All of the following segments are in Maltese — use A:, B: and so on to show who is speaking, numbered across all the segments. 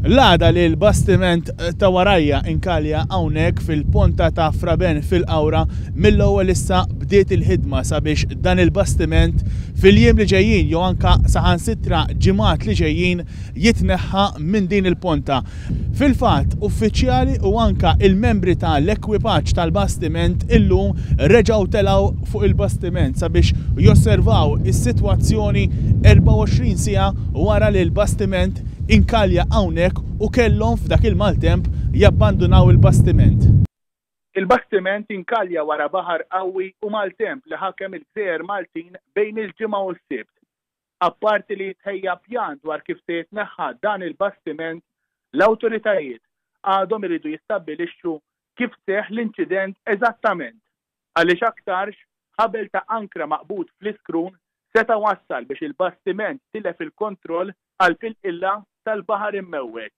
A: L-għada li l-bastiment ta' warajja inkalja hawnhekk fil-ponta ta' Fraben fil-Qawra mill-ewwel issa bdiet il-ħidma sabiex dan il-bastiment fil-jiem li ġejjin jew anke saħansitra ġimgħat li ġejjin jitneħħa minn din il-ponta. Fil-fatt uffiċjali u anke il-membri tal-ekwipaġġ tal-bastiment illum reġgħu telgħu fuq il-bastiment sabiex josservaw is-sitwazzjoni 24 siegħa wara li l-bastiment inkalja hawnhekk u kellhom f'dak il-maltemp jabbandunaw il-bastiment.
B: Il-bastiment inkalja wara baħar qawwi u maltemp li ħakem il-Gżejjer Maltin bejn il-ġimgħa u s-Sibt. Apparti li jitħejja pjan dwar kif se jitneħħa dan il-bastiment, l-awtoritajiet għadhom iridu jistabbilixxu kif seħħ l-inċident eżattament. Għaliex aktarx ħabel ta' ankra maqbud fl-iskrun seta' wassal biex il-bastiment tilef il-kontroll għal fil-qilla tal-baħar immewweġ.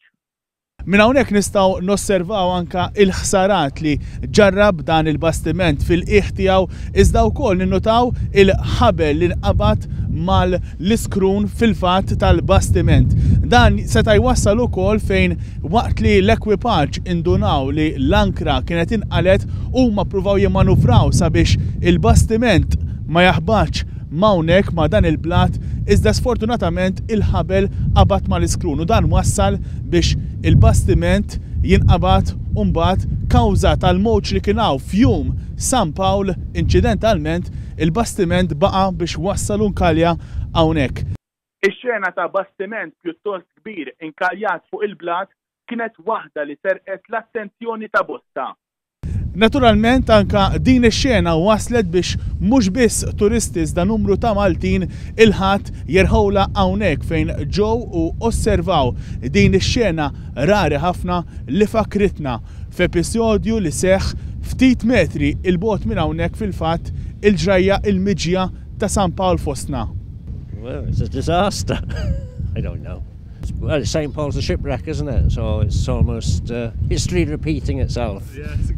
A: Minn hawnhekk nistgħu nosservaw anke il-ħsarat li ġarrab dan il-bastiment fil-qiegħ tiegħu iżda wkoll ninnotaw il-ħabel li nqabad mal-iskrun fil-fatt tal-bastiment. Dan seta' jwassal ukoll fejn waqt li l-ekwipaġġ indunaw li l-ankra kienet inqalet huma ppruvaw jimmanuvraw sabiex il-bastiment ma jaħbaġ mawnek ma dan il-blat iżda sfortunatament il-ħabel qabad mal-iskrun u dan wassal biex il-bastiment jinqabad u mbagħad kawża tal-mowġ li kien hawn f'jum San Pawl inċidentalment il-bastiment baqa' biex wassal nkalja hawnhekk.
B: Ix-xena ta' bastiment pjuttost kbir inkaljat fuq il-blat kienet waħda li serqet l-attenzjoni ta' bosta.
A: Naturalment anka din ix-xena waslet biex mhux biss turisti iżda numru ta' Maltin il-ħadd jerħowla hawnhekk fejn ġew u osservaw din ix-xena rari ħafna li fakritna f'episodju li seħħ ftit metri il-bogħod minn hawnhekk fil-fatt il-ġrajja il-miġja ta' San Pawl fostna.
C: Well, it's a disaster. I don't know. Well, St. Paul's a shipwreck, isn't it? So it's almost history repeating itself.
A: Yes,